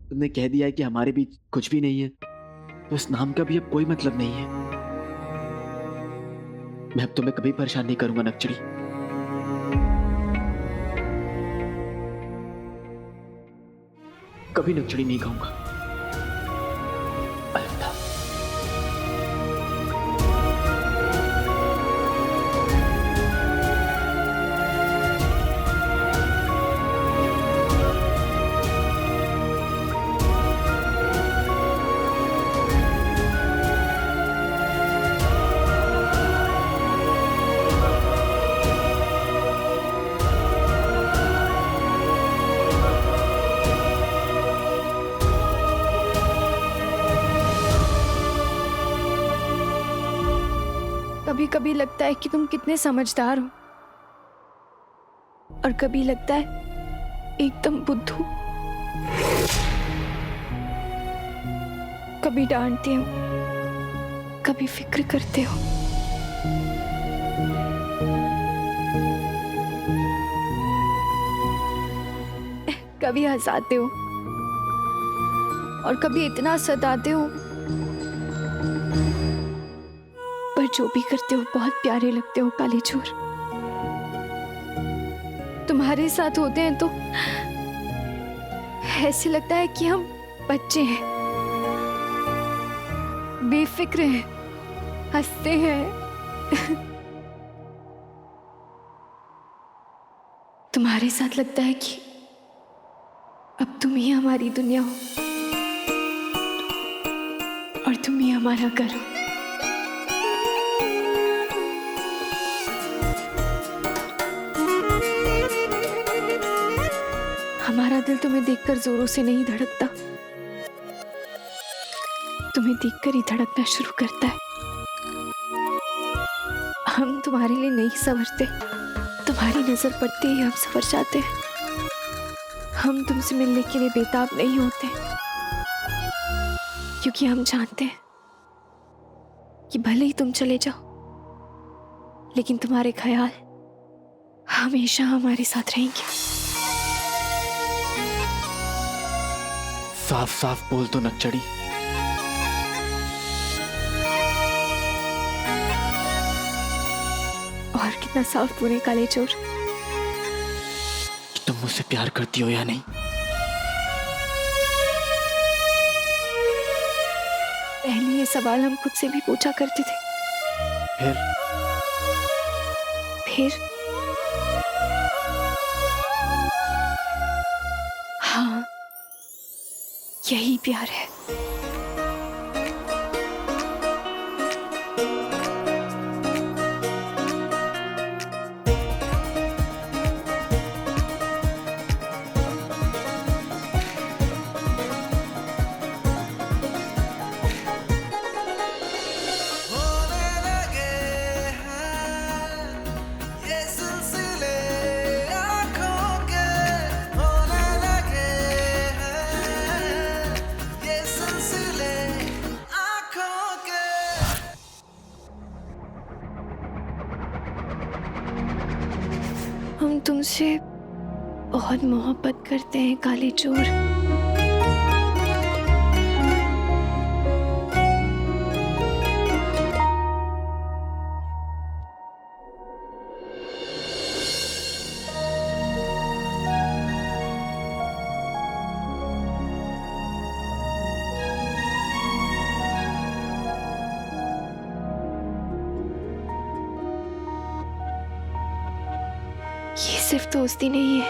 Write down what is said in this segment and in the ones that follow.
तुमने कह दिया है कि हमारे बीच कुछ भी नहीं है, तो इस नाम का भी अब कोई मतलब नहीं है। मैं अब तुम्हें कभी परेशान नहीं करूंगा नक्चड़ी। कभी नक्चड़ी नहीं कहूंगा। अलविदा। कभी कभी लगता है कि तुम कितने समझदार हो, और कभी लगता है एकदम बुद्धू। कभी डांटते हो, कभी फिक्र करते हो, कभी हंसाते हो, और कभी इतना सताते हो। पर जो भी करते हो बहुत प्यारे लगते हो काले चोर। तुम्हारे साथ होते हैं तो ऐसे लगता है कि हम बच्चे हैं, बेफिक्र हैं, हंसते हैं। तुम्हारे साथ लगता है कि अब तुम ही हमारी दुनिया हो और तुम ही हमारा घर हो। हमारा दिल तुम्हें देखकर जोरों से नहीं धड़कता, तुम्हें देखकर ही धड़कना शुरू करता है। हम तुम्हारे लिए नहीं संवरते, तुम्हारी नजर पड़ते ही हम संवर जाते हैं। हम तुमसे मिलने के लिए बेताब नहीं होते, क्योंकि हम जानते हैं कि भले ही तुम चले जाओ, लेकिन तुम्हारे ख्याल हमेशा हमारे साथ रहेंगे। साफ साफ बोल दो नक्चड़ी। और कितना साफ बोले काले चोर। तुम मुझसे प्यार करती हो या नहीं? पहले ये सवाल हम खुद से भी पूछा करते थे। फिर हाँ, यही प्यार है। होने लगे हैं ये सिलसिले आँखों के, होने लगे हैं ये सिलसिले आँखों के। हम तुमसे बहुत मोहब्बत करते हैं काले चोर। ये सिर्फ दोस्ती नहीं है,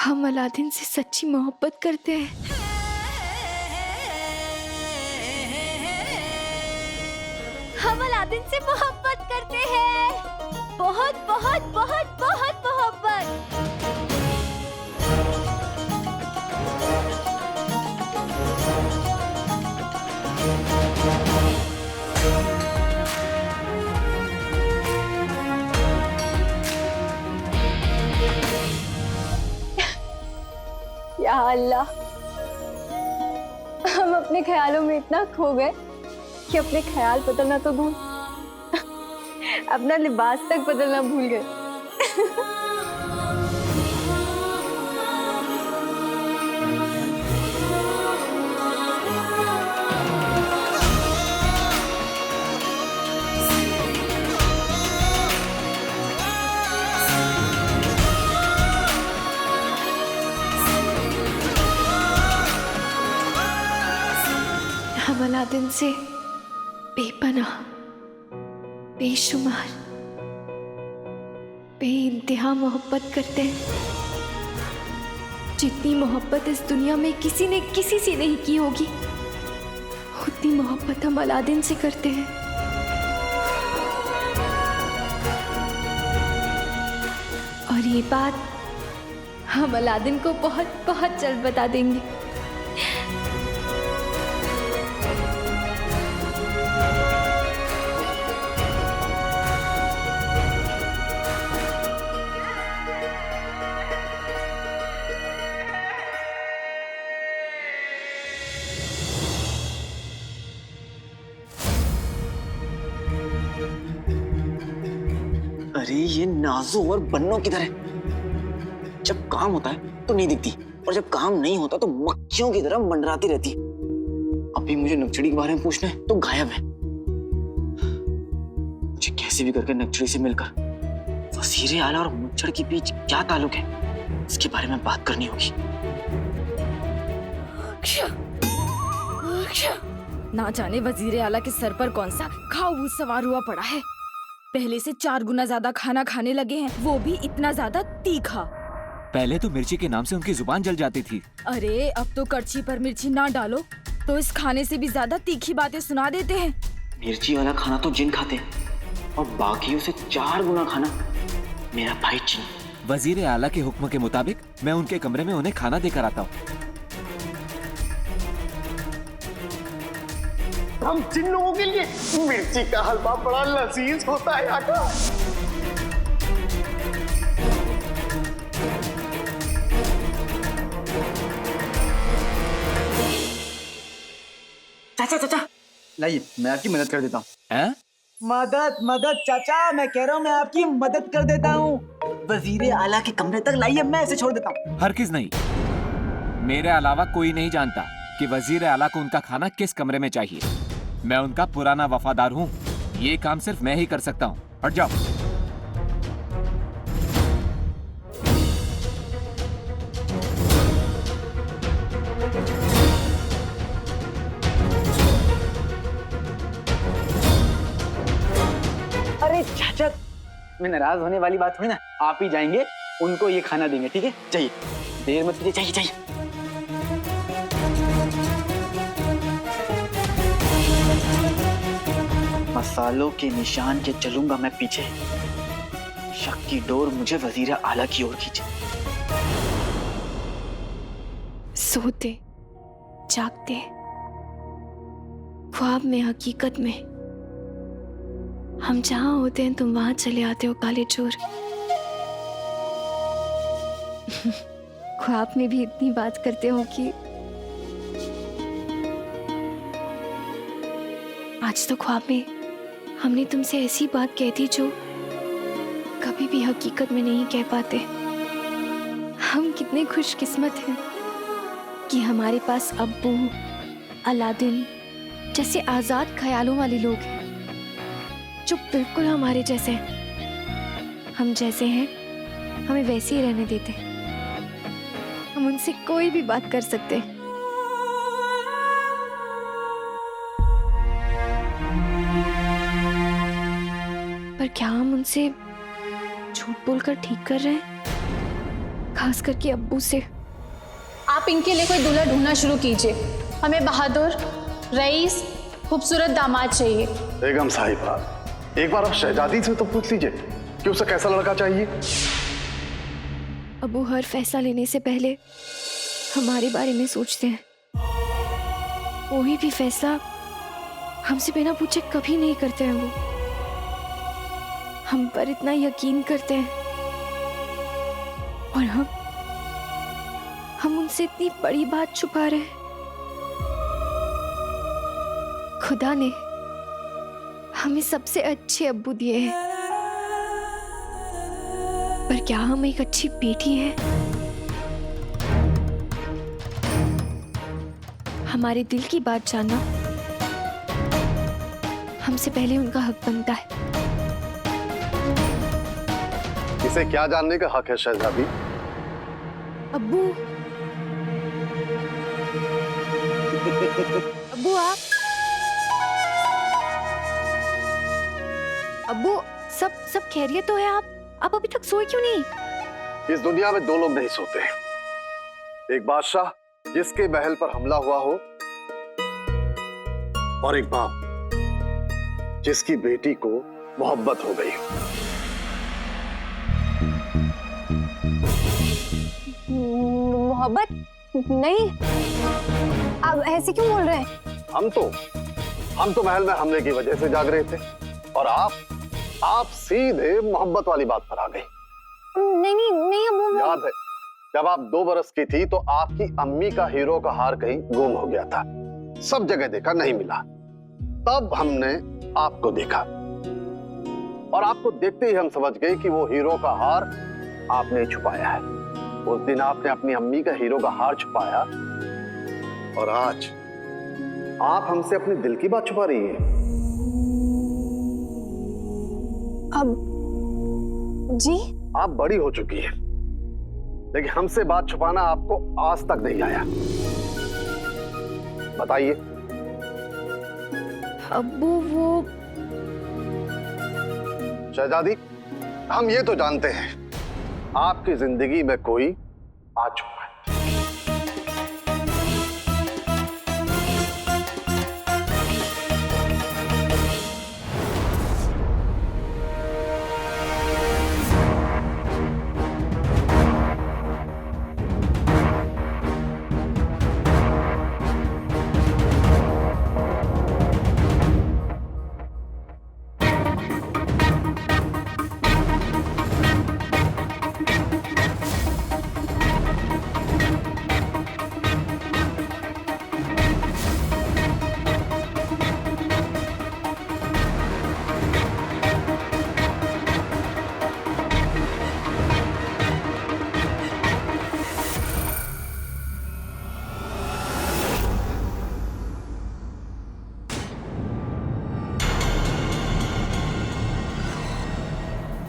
हम अलादीन से सच्ची मोहब्बत करते हैं। हम अलादीन से मोहब्बत करते हैं, बहुत बहुत बहुत बहुत मोहब्बत। या अल्लाह, हम अपने ख्यालों में इतना खो गए कि अपने ख्याल बदलना तो दूर, अपना लिबास तक बदलना भूल गए। अलादीन से बेपनाह, बेशुमार, बेइंतहा मोहब्बत करते हैं। जितनी मोहब्बत इस दुनिया में किसी ने किसी से नहीं की होगी, उतनी मोहब्बत हम अलादीन से करते हैं। और ये बात हम अलादीन को बहुत बहुत जल्द बता देंगे। अरे ये नाजू और बन्नो किधर है? जब काम होता है तो नहीं दिखती, और जब काम नहीं होता तो मक्खियों की तरह मंडराती रहती है। अभी मुझे नक्चड़ी के बारे में पूछना है तो गायब है। मुझे कैसे भी करके नक्चड़ी से मिलकर वजीर आला और मच्छर के बीच क्या ताल्लुक है, इसके बारे में बात करनी होगी। ना जाने वजीर आला के सर पर कौन सा खाऊ सवार हुआ पड़ा है। पहले से 4 गुना ज्यादा खाना खाने लगे हैं, वो भी इतना ज्यादा तीखा। पहले तो मिर्ची के नाम से उनकी जुबान जल जाती थी। अरे अब तो कड़छी पर मिर्ची ना डालो तो इस खाने से भी ज्यादा तीखी बातें सुना देते हैं। मिर्ची वाला खाना तो जिन खाते हैं और बाकियों से 4 गुना खाना मेरा भाई जिन। वजीर आला के हुक्म के मुताबिक मैं उनके कमरे में उन्हें खाना देकर आता हूँ। हम जिन लोगों के लिए मिर्ची का हलवा बड़ा लजीज होता है आका। चाचा चाचा, लाइए मैं आपकी मदद कर देता हूँ। हैं? मदद मदद चाचा, मैं कह रहा हूँ मैं आपकी मदद कर देता हूँ। वजीर आला के कमरे तक लाइए, मैं इसे छोड़ देता हूँ। हरगिज़ नहीं। मेरे अलावा कोई नहीं जानता कि वजीर आला को उनका खाना किस कमरे में चाहिए। मैं उनका पुराना वफादार हूँ। ये काम सिर्फ मैं ही कर सकता हूँ। हट जाओ। अरे चाचा, मैं नाराज होने वाली बात थोड़ी ना, आप ही जाएंगे उनको ये खाना देंगे, ठीक है? चाहिए, देर मत कीजिए, चाहिए चाहिए। मसालों के निशान के चलूंगा मैं पीछे, शक की डोर मुझे वजीर आला की ओर खींचे। सोते जागते, ख्वाब में, हकीकत में, हम जहां होते हैं तुम वहां चले आते हो काले चोर। ख्वाब में भी इतनी बात करते हो कि आज तो ख्वाब में हमने तुमसे ऐसी बात कह दी जो कभी भी हकीकत में नहीं कह पाते। हम कितने खुशकिस्मत हैं कि हमारे पास अब्बू, अलादीन जैसे आजाद ख्यालों वाले लोग हैं जो बिल्कुल हमारे जैसे हैं। हम जैसे हैं हमें वैसे ही रहने देते। हम उनसे कोई भी बात कर सकते हैं। पर क्या हम उनसे झूठ बोलकर ठीक कर रहे हैं? खास करके अब्बू से। आप इनके लिए कोई दूल्हा ढूंढना शुरू कीजिए। हमें बहादुर, रईस, खूबसूरत दामाद चाहिए। बेगम साहिबा, एक बार आप शहजादी से तो पूछ लीजिए कि उसे कैसा लड़का चाहिए। अब्बू हर फैसला लेने से पहले हमारे बारे में सोचते हैं। कोई भी फैसला हमसे बिना पूछे कभी नहीं करते हैं। वो हम पर इतना यकीन करते हैं और हम उनसे इतनी बड़ी बात छुपा रहे हैं। खुदा ने हमें सबसे अच्छे अब्बू दिए हैं, पर क्या हम एक अच्छी बेटी हैं? हमारे दिल की बात जानना हमसे पहले उनका हक बनता है। इसे क्या जानने का हक है शहजादी? अब्बू, अब्बू आप अब्बू सब सब खैरियत तो है? आप अभी तक सोए क्यों नहीं? इस दुनिया में दो लोग नहीं सोते, एक बादशाह जिसके महल पर हमला हुआ हो, और एक बाप जिसकी बेटी को मोहब्बत हो गई हो। मोहब्बत नहीं, आप ऐसे क्यों बोल रहे हैं? हम तो महल में हमले की वजह से जाग रहे थे, और आप सीधे मोहब्बत वाली बात पर आ गई। नहीं अब्बू, याद है जब आप 2 बरस की थी तो आपकी अम्मी का हीरो का हार कहीं गुम हो गया था, सब जगह देखा नहीं मिला, तब हमने आपको देखा, और आपको देखते ही हम समझ गए कि वो हीरो का हार आपने छुपाया है। उस दिन आपने अपनी अम्मी का हीरो का हार छुपाया, और आज आप हमसे अपने दिल की बात छुपा रही हैं। अब जी आप बड़ी हो चुकी हैं, लेकिन हमसे बात छुपाना आपको आज तक नहीं आया। बताइए। अब्बू वो शहजादी, हम ये तो जानते हैं आपकी जिंदगी में कोई आ चुका है।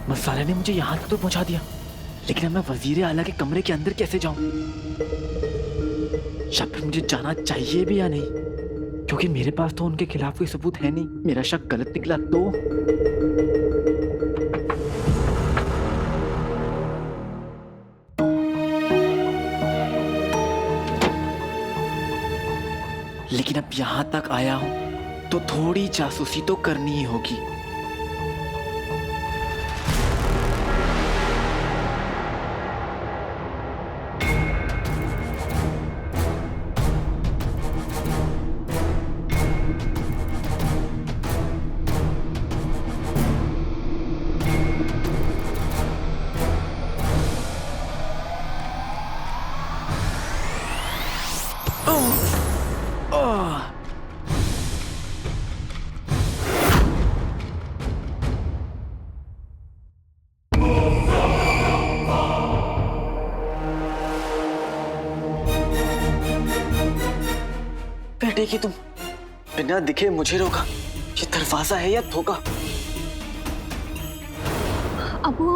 मसाले ने मुझे यहाँ तक तो पहुँचा दिया, लेकिन अब मैं वजीर आला के कमरे के अंदर कैसे जाऊं? शक मुझे जाना चाहिए भी या नहीं, क्योंकि मेरे पास तो उनके खिलाफ कोई सबूत है नहीं। मेरा शक गलत निकला तो लेकिन अब यहाँ तक आया हूं तो थोड़ी जासूसी तो करनी ही होगी। बैठे कि तुम बिना दिखे मुझे रोका? ये दरवाजा है या धोखा? अब्बू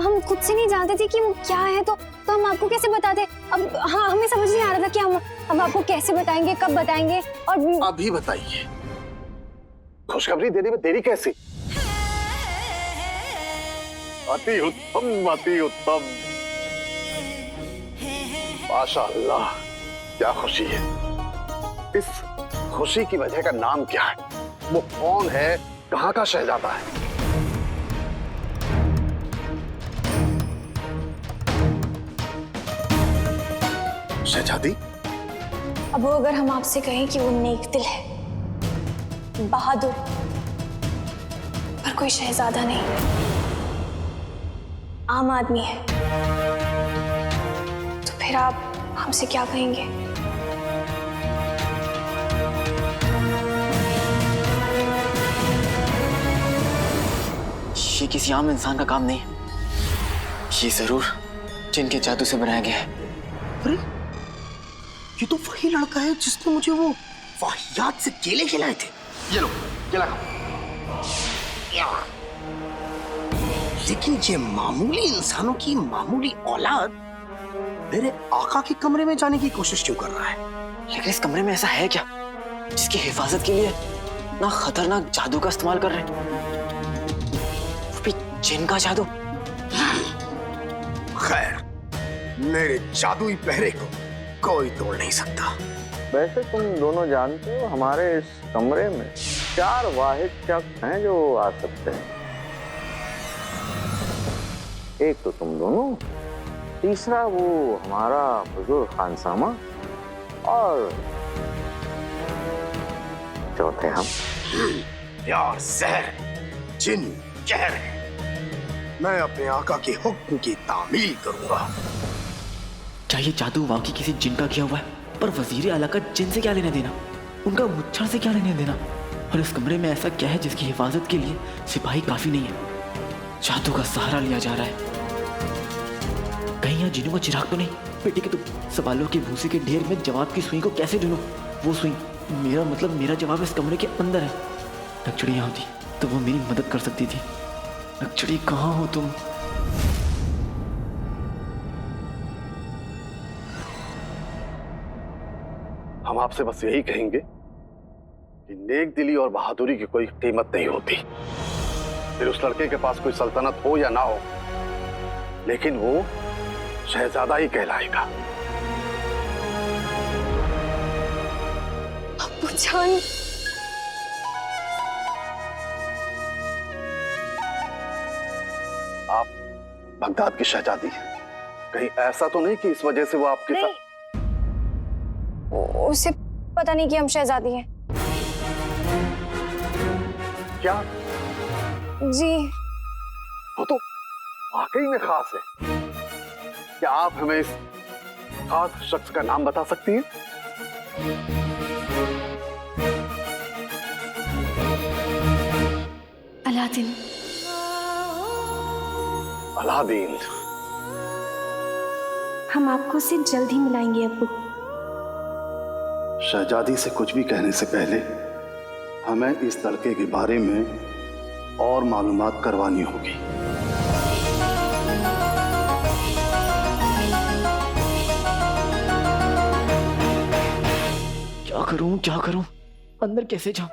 हम खुद से नहीं जानते थे कि वो क्या है, तो हम आपको कैसे बताते? अब हाँ, हमें समझ नहीं आ रहा था कि हम अब आपको कैसे बताएंगे, कब बताएंगे, और अभी बताइए। खुशखबरी देने में देरी कैसी? अति उत्तम, अति उत्तम। माशाअल्लाह, क्या खुशी है। इस खुशी की वजह का नाम क्या है? वो कौन है? कहाँ का शहजादा है? शहजादी, अब अगर हम आपसे कहें कि वो नेक दिल है, बहादुर, पर कोई शहजादा नहीं, आम आदमी है, तो फिर आप हमसे क्या कहेंगे? ये किसी आम इंसान का काम नहीं, ये जरूर जिनके जादू से बनाया गया है। अरे ये तो वही लड़का है जिसने मुझे वो वाहियात से केले खिलाए थे। ये लो, केला खाओ। लेकिन ये मामूली इंसानों की मामूली औलाद मेरे आका के कमरे में जाने की कोशिश क्यों कर रहा है? लेकिन इस कमरे में ऐसा है क्या जिसकी हिफाजत के लिए ना खतरनाक जादू का इस्तेमाल कर रहे हैं? जिन का जादू। खैर, मेरे जादुई पहरे को कोई तोड़ नहीं सकता। वैसे तुम दोनों जानते हो हमारे इस कमरे में 4 वाहिद शख्स हैं जो आ सकते हैं। एक तो तुम दोनों, तीसरा वो हमारा बुजुर्ग खानसामा, और चौथे हम। यार जहर, जिन, कहर, मैं अपने आका के हुक्म की तामील करूंगा। क्या ये जादू वाकई किसी जिन का किया हुआ है? पर वजीर आला का जिन से क्या लेना देना? उनका मुच्छर से क्या लेना देना? और इस कमरे में ऐसा क्या है जिसकी हिफाजत के लिए सिपाही काफी नहीं है? जादू का सहारा लिया जा रहा है। कहीं यहाँ जिनों का चिराग तो नहीं? बेटे के तो सवालों के भूसे के ढेर में जवाब की सुई को कैसे ढूंढूं? वो सुई, मेरा मतलब मेरा जवाब इस कमरे के अंदर है। नक्चड़ी यहाँ होती तो वो मेरी मदद कर सकती थी। नक्चड़ी कहाँ हो तुम? हम आपसे बस यही कहेंगे कि नेक दिली और बहादुरी की कोई कीमत नहीं होती। फिर उस लड़के के पास कोई सल्तनत हो या ना हो, लेकिन वो शहजादा ही कहलाएगा। अब्बू जान, आप बगदाद की शहजादी, कहीं ऐसा तो नहीं कि इस वजह से वो आपके साथ? उसे पता नहीं कि हम शहजादी हैं। क्या? जी। वो तो वाकई में खास है। क्या आप हमें इस खास शख्स का नाम बता सकती हैं? अलादीन। अलादीन। हम आपको उससे जल्द ही मिलाएंगे अब्बू। शहजादी से कुछ भी कहने से पहले हमें इस लड़के के बारे में और मालूमात करवानी होगी। क्या करूं? अंदर कैसे जाऊं?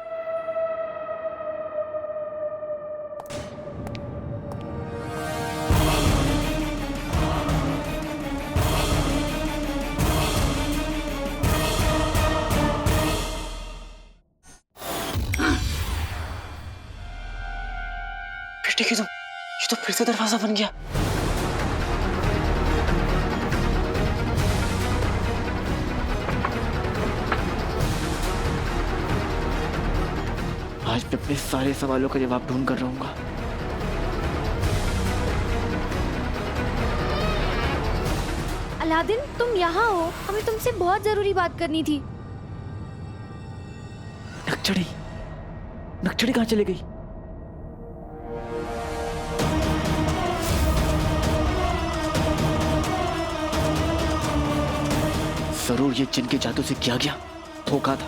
बेटे की तुम, ये तो फिर से दरवाजा बन गया। आज मैं अपने सारे सवालों का जवाब ढूंढ कर रहूंगा। अलादीन, तुम यहाँ हो? हमें तुमसे बहुत जरूरी बात करनी थी। नक्चड़ी कहाँ चली गई? जरूर ये जिन के जादू से किया गया धोखा था।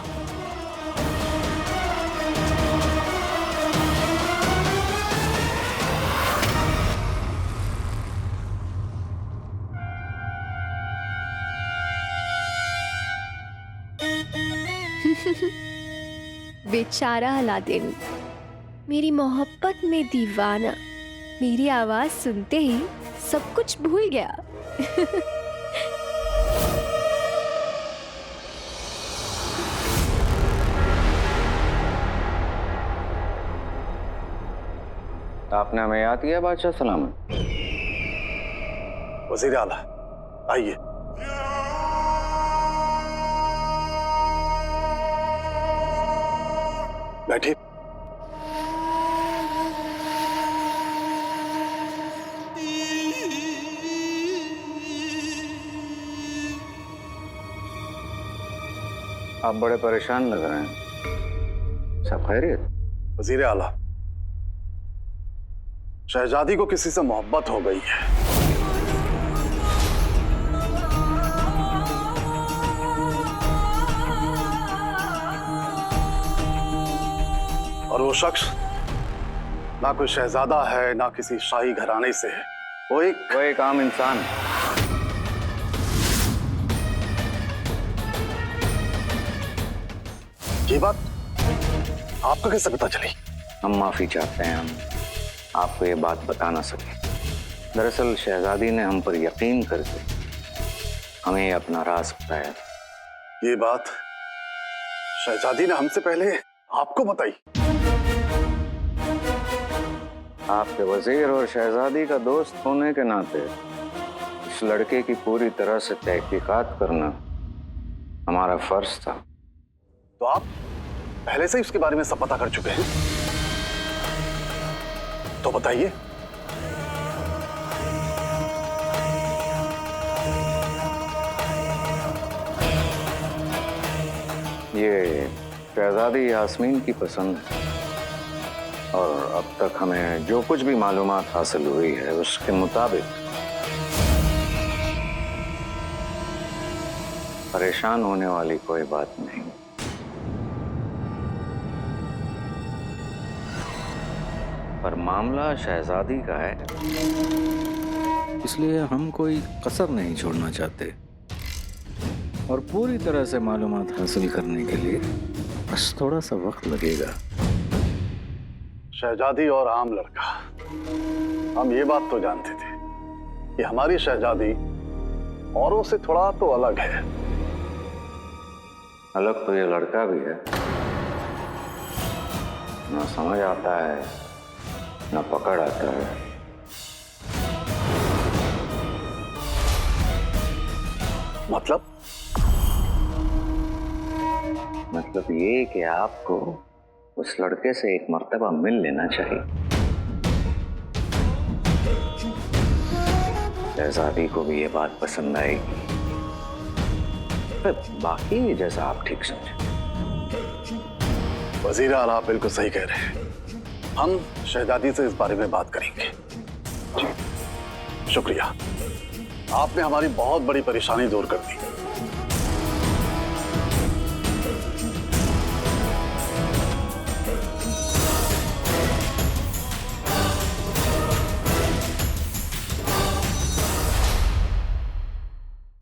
बेचारा अलादीन, मेरी मोहब्बत में दीवाना, मेरी आवाज सुनते ही सब कुछ भूल गया। आपने हमें याद किया बादशाह सलामत। वजीर आला, आइए। बैठिए। आप बड़े परेशान लग रहे हैं, सब खैरियत? वजीर आला, शहजादी को किसी से मोहब्बत हो गई है। और वो शख्स ना कोई शहजादा है, ना किसी शाही घराने से है। वो एक आम इंसान है। ये बात आपको कैसे पता चली? हम माफी चाहते हैं। हम आपको ये बात बता ना सके। दरअसल शहजादी ने हम पर यकीन करके हमें अपना राज बताया। ये बात शहजादी ने हमसे पहले आपको बताई? आपके वजीर और शहजादी का दोस्त होने के नाते इस लड़के की पूरी तरह से तहकीकात करना हमारा फर्ज था। तो आप पहले से ही उसके बारे में सब पता कर चुके हैं? तो बताइए। ये शहजादी यास्मीन की पसंद है और अब तक हमें जो कुछ भी मालूमात हासिल हुई है उसके मुताबिक परेशान होने वाली कोई बात नहीं। पर मामला शहजादी का है, इसलिए हम कोई कसर नहीं छोड़ना चाहते और पूरी तरह से मालूमात हासिल करने के लिए बस थोड़ा सा वक्त लगेगा। शहजादी और आम लड़का, हम ये बात तो जानते थे कि हमारी शहजादी औरों से थोड़ा तो अलग है। अलग तो ये लड़का भी है, ना समझ आता है ना पकड़ आता है। मतलब ये कि आपको उस लड़के से एक मर्तबा मिल लेना चाहिए। शहजादी को भी ये बात पसंद आएगी। बाकी जैसा आप ठीक समझे। वजीर आला आप बिल्कुल सही कह रहे हैं। हम शहजादी से इस बारे में बात करेंगे। जी, शुक्रिया, आपने हमारी बहुत बड़ी परेशानी दूर कर दी।